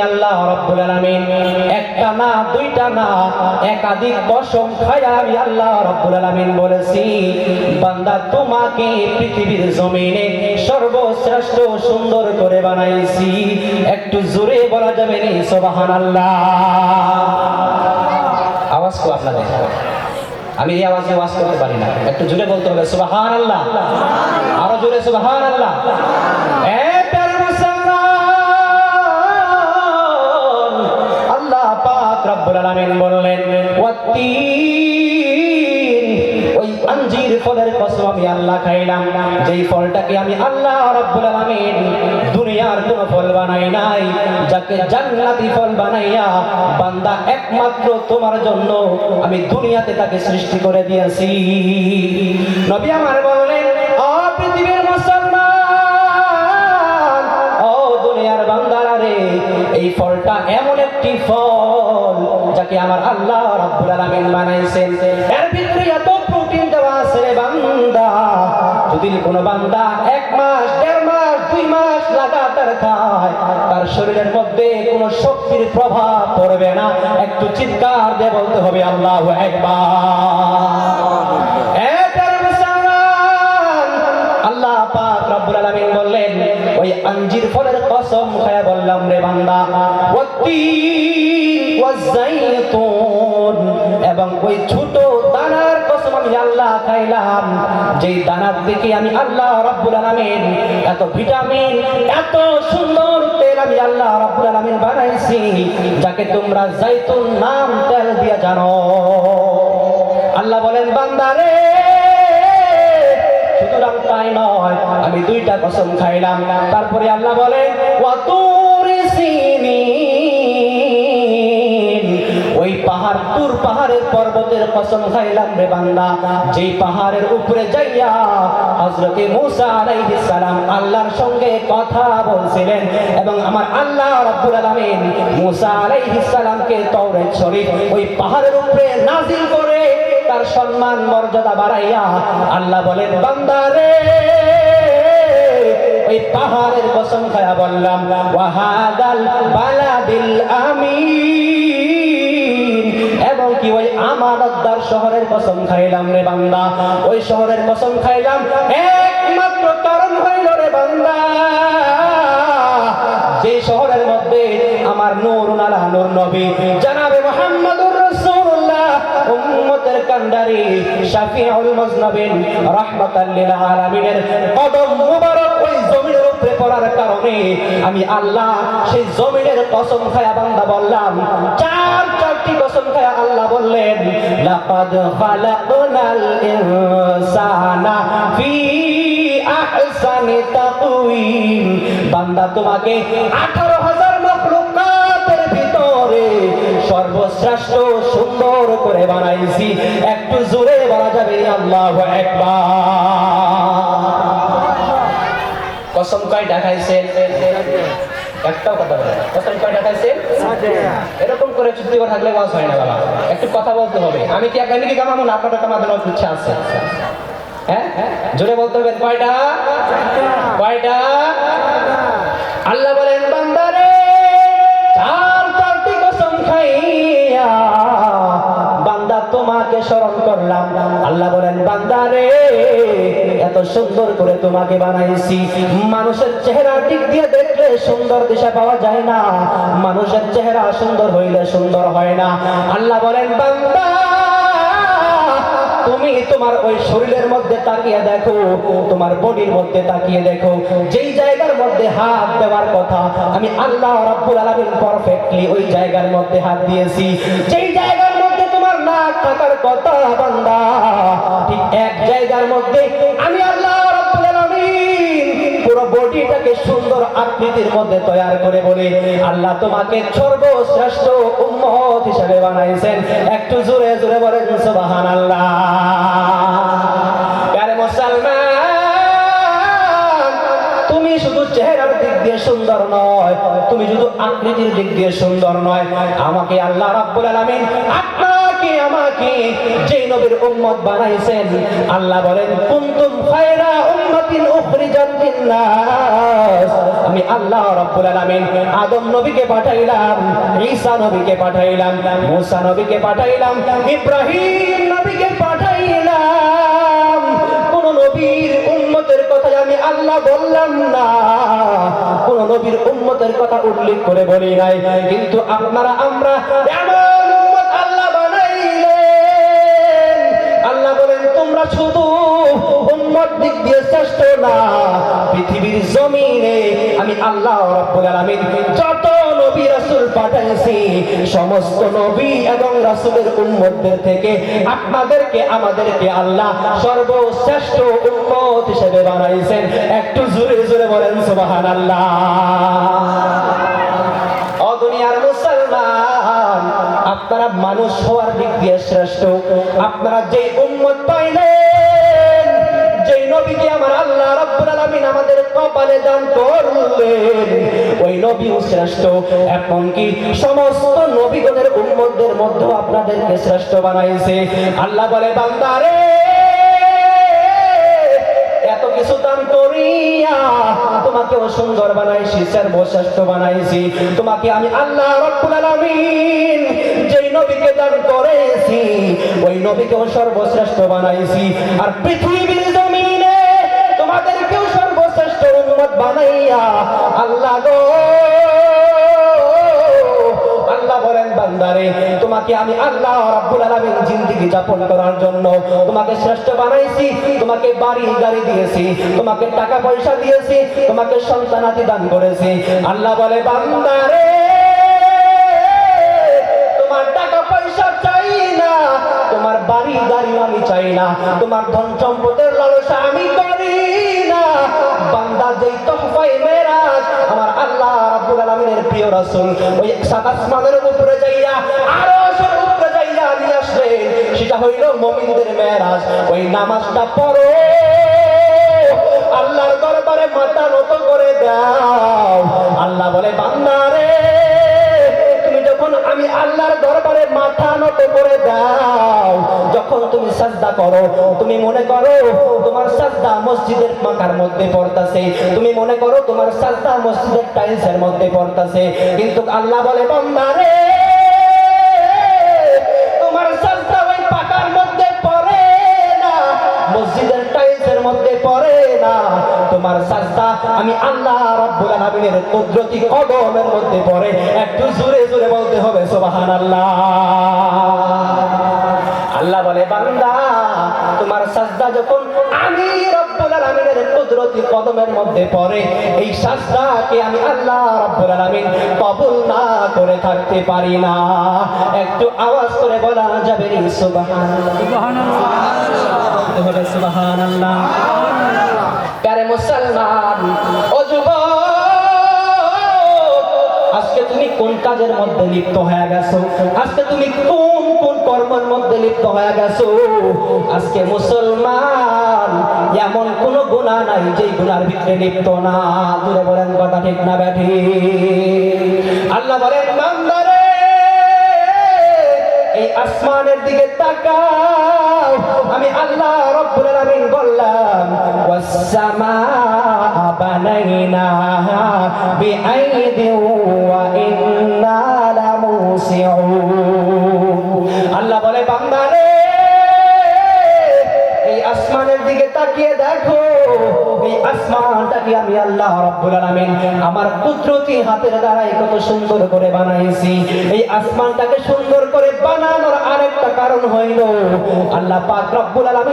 আল্লাহ রাব্বুল আলামিন একটা না দুইটা না একাধিক কসম খায়া আমি আল্লাহ রাব্বুল আলামিন বলেছি, বান্দা তোমাকে পৃথিবীর জমিনে সর্বশ্রেষ্ঠ সুন্দর করে বানাইছি। একটু জোরে বলা যাবে না সুবহানাল্লাহ? আওয়াজ তো আপনাদের, আমি এই আওয়াজে ওয়াজ করতে পারি না, একটু জোরে বলতে হবে সুবহানাল্লাহ, আরো জোরে সুবহানাল্লাহ। রব্বুল আলামিন বললেন ওয়াত্তিন, ওই আঞ্জির ফলের কসম আমি আল্লাহ খাইলাম, যেই ফলটাকে আমি আল্লাহ রব্বুল আলামিন দুনিয়ার কোন ফল বানাই নাই, যাকে জান্নাতি ফল বানাইয়া বান্দা একমাত্র তোমার জন্য আমি দুনিয়াতে তাকে সৃষ্টি করে দিয়েছি। নবী আমার বললেন, ও পৃথিবীর মুসলমান, ও দুনিয়ার বান্দারা রে, এই ফলটা এমন একটি ফল যাকে আমার আল্লাহ রাব্বুল আলামিন বানাইছেন, এর ভিতরে এত প্রোটিন দেওয়া আছে রে বান্দা, যদি কোনো বান্দা 1 মাস 1.5 মাস 2 মাস লাগাতার খায়, তার শরীরের মধ্যে কোনো শক্তির প্রভাব পড়বে না। একটু চিৎকার দিয়ে বলতে হবে আল্লাহু আকবার। আল্লাহ পাক রব্বুল আলামিন বললেন, ওই আঞ্জির ফলের কসম খায়া বললাম রে বান্দা, ওয়াত্তিন ওয়াজাইতুন, এবং ওই ছোট দানার কসম আমি আল্লাহ খাইলাম, যেই দানার দিকে আমি আল্লাহ রাব্বুল আলামিন এত ভিটামিন এত সুন্দর তেল আমি আল্লাহ রাব্বুল আলামিন বানাইছি, যাকে তোমরা জাইতুন নাম তেল দিয়া জানো। আল্লাহ বলেন, বান্দারে সুতরাং তাই নয়, আমি 2টা কসম খাইলাম। তারপরে আল্লাহ বলে ওয়াতুরি সিনিন, ওই পাহাড় তুর পাহাড়ের পর্বতের কসম খাইলাম রে বান্দা, যেই পাহাড়ের উপরে যাইয়া হযরতে মূসা আলাইহিস সালাম আল্লাহর সঙ্গে কথা বলছিলেন, এবং আমার আল্লাহ রাব্বুল আলামিন মূসা আলাইহিস সালামকে তাওরাত শরীফ ওই পাহাড়ের উপরে নাযিল করে তার সম্মান মর্যাদা বাড়াইয়া আল্লাহ বলেন, বান্দারে ওই পাহাড়ের কসম খায়া বললাম, ওয়াহাদাল বালাদিল আমিন, এবং কি ওই আমানতদার শহরের কসম খাইলাম রে বান্দা, ওই শহরের কসম খাইলাম একমাত্র কারণ হইল রে বান্দা, যে শহরের মধ্যে আমার নূরুন আলা নূর নবী জনাবে মুহাম্মদুর রাসূলুল্লাহ উম্মতের কান্ডারি শাফিউল মুজনাবিন রাহমাতাল লিল আলামিনের কদম মুবারক ওই জমিনের উপরে পড়ার কারণে আমি আল্লাহ সেই জমিনের কসম খায়া বান্দা বললাম, চারটি কসম খায়া আল্লাহ বললেন, লাকাদ খালাকনাল ইনসানা ফি আহসানি তাকওয়িম, বান্দা তোমাকে 18,000 মাখলুকাতের ভিতরে সর্বশ্রেষ্ঠ সুন্দর করে বানাইছি। একটু জোরে বলা যাবে আল্লাহু আকবার। কসম কয়টা খাইছেন? একটাও কথা বলে না। কসম কয়টা খাইছেন? এরকম করে চুক্তি করে থাকলে ওয়াজ হয় না বাবা, একটু কথা বলতে হবে। আমি কি আপনাকে কি কামাবো না? আপনাদের কামানোর ইচ্ছা আছে? হ্যাঁ, জোরে বলতে হবে। কয়টা? কয়টা? আল্লাহ বলেন, বান্দারে চারটি কসম খাইয়া বান্দা তোমাকে স্মরণ করলাম। আল্লাহ বলেন, বান্দারে এত সুন্দর করে তোমাকে বানাইছি, মানুষের চেহারা দিক দিয়ে দেখলে সুন্দর দিশা পাওয়া যায় না, মানুষের চেহারা সুন্দর হইলে সুন্দর হয় না। আল্লাহ বলেন, বান্দা তুমি তোমার ওই শরীরের মধ্যে তাকিয়ে দেখো, তোমার বডির মধ্যে তাকিয়ে দেখো, যেই জায়গার মধ্যে হাত দেওয়ার কথা আমি আল্লাহ রাব্বুল আলামিন পারফেক্টলি ওই জায়গার মধ্যে হাত দিয়েছি। যেই জায়গার মধ্যে তোমার নাক থাকার কথা বান্দা, ঠিক এক জায়গার মধ্যে আমি আল্লাহ রাব্বুল আলামিন পুরো বডিটাকে সুন্দর আকৃতির মধ্যে তৈরি করে বলে আল্লাহ তোমাকে সর্বশ্রেষ্ঠ উম্মত হিসেবে বানাইছেন। একটু জোরে জোরে বলেন সুবহানাল্লাহ। আরে মুসলমান, তুমি শুধু চেহারার দিক দিয়ে সুন্দর নয়, তুমি শুধু আকৃতির দিক দিয়ে সুন্দর নয়, আমাকে আল্লাহ রাব্বুল আলামিন আপনাকে আমাকে যে নবীর উম্মত বানাইছেন, আল্লাহ বলেন কুনতুম খায়রা উম্মাতিন উখরিজাত লিন-নাস, আমি আল্লাহ রাব্বুল আলামিন আদম নবীকে পাঠাইলাম, ঈসা নবীকে পাঠাইলাম, মুসা নবীকে পাঠাইলাম, ইব্রাহিম নবীকে পাঠাইলাম। কোন নবীর উম্মতের কথা আমি আল্লাহ বললাম না, কোন নবীর উম্মতের কথা উল্লেখ করে বলি নাই, কিন্তু আপনারা আমরা এমন উম্মত আল্লাহ বানাইলেন। আল্লাহ বলেন তোমরা শুধু উম্মত দিক দিয়ে শ্রেষ্ঠ না, পৃথিবীর জমিনে আমি আল্লাহ রাব্বুল আলামিন যত নবী রাসূল পাঠাইছি, সমস্ত নবী এবং রাসূলের উম্মতদের থেকে আপনাদেরকে আমাদেরকে আল্লাহ সর্বশ্রেষ্ঠ উম্মত হিসেবে বানাইছেন। একটু জোরে জোরে বলেন সুবহানাল্লাহ। ও দুনিয়ার মুসলমান, আপনারা মানুষ হওয়ার দিক দিয়ে শ্রেষ্ঠ, আপনারা যে উম্মত পাইলেন, যেই নবীকে আমার আল্লাহ রাব্বুল আলামিন আমাদের কপালে দান করলেন, ওই নবীও শ্রেষ্ঠ। এমনকি সমস্ত নবীগণের উম্মতদের মধ্যে আপনাদেরকে শ্রেষ্ঠ বানাইছে। আল্লাহ বলে বান্দারে, এত কিছু দান করিয়া তোমাকেও সুন্দর বানাইছি, সর্বশ্রেষ্ঠ বানাইছি। তোমাকে আমি আল্লাহ রাব্বুল আলামিন যেই নবীকে দান করেছি, ওই নবীকেও সর্বশ্রেষ্ঠ বানাইছি। আর পৃথিবীর জমিনে তোমাদেরকেও সর্বশ্রেষ্ঠ উম্মত বানাইয়া আল্লাহ গো, আল্লাহ বলেন বান্দারে, তোমাকে আমি আল্লাহ রাব্বুল আলামিন জিন্দেগি যাপন করার জন্য তোমাকে শ্রেষ্ঠ বানাইছি। তোমাকে বাড়ি গাড়ি দিয়েছি, তোমাকে টাকা পয়সা দিয়েছি, তোমাকে সন্তানাদি দান করেছি। আল্লাহ বলে বান্দারে, তোমার টাকা পয়সা চাই না, তোমার বাড়ি গাড়ি আমি চাই না, তোমার ধন সম্পদের লালসা আমি করি না। বান্দা যেই তোহফায়ে মেরাজ আমার আল্লাহ রাব্বুল আলামিনের প্রিয় রাসূল ওই সাত আসমানের উপরে যাইয়া আরশের উপরে যাইয়া নিয়ে আসলেন, সেটা হইল মুমিনদের মেরাজ। ওই নামাজটা পড়ো, আল্লাহর দরবারে মাথা নত করে দাও। আল্লাহ বলে বান্দারে, তুমি যখন আমি আল্লাহর দরবারে মাথা নত করে দাও, যখন তুমি সাজদা করো, তুমি মনে করো তোমার সাজদা মসজিদের মাকার মধ্যে পড়তাছে, তুমি মনে করো তোমার সাজদা মসজিদের টাইলসের মধ্যে পড়তাছে, কিন্তু আল্লাহ বলে বান্দারে, তোমার সাজদা ওই পাকার মধ্যে পড়ে না, মসজিদের টাইলসের মধ্যে পড়ে না, তোমার সাজদা আমি আল্লাহ রাব্বুল আলামিনের কুদরতি কদমের মধ্যে পড়ে। একটু জোরে জোরে বলতে হবে সুবহানাল্লাহ। আল্লাহ বলে বান্দা, তোমার সাজদা যখন আমি রব্বুল আলামিনের কুদরতি কদমের মধ্যে পড়ে, এই সাজদাকে আমি আল্লাহ রব্বুল আলামিন কবুল না করে থাকতে পারি না। একটু আওয়াজ করে বলা যাবে সুবহানাল্লাহ, সুবহানাল্লাহ, বলতে হবে সুবহানাল্লাহ। প্যারে মুসলমান ও যুবক, আজকে তুমি কোন কাজের মধ্যে লিপ্ত হয়ে গেছো? আজকে তুমি কোন কোন কর্মের মধ্যে লিপ্ত হয়ে গেছো? আজকে মুসলমান এমন কোন গুনাহ নাই যে গুনার ভিতরে লিপ্ত না। জোরে বলেন কথা ঠিক না ব্যাঠি? আল্লাহ বলেন বান্দারে, এই আসমানের দিকে তাকাও, আমি আল্লাহ রাব্বুল আলামিন বললাম ওয়াস সামাআ বানাইনাহা বিআইদিন ওয়া ইন্না লামুসিউন। আল্লাহ বলে বান্দারে, এই আসমানের দিকে তাকিয়ে দেখো, এই আসমানটাকে আমি আল্লাহ রাব্বুল আলামিন আমার কুদরতি হাতের দ্বারাই কত সুন্দর করে বানাইছি। এই আসমানটাকে সুন্দর করে বানানোর আরেকটা কারণ হইল আল্লাহ পাক রব্বুল আলামিন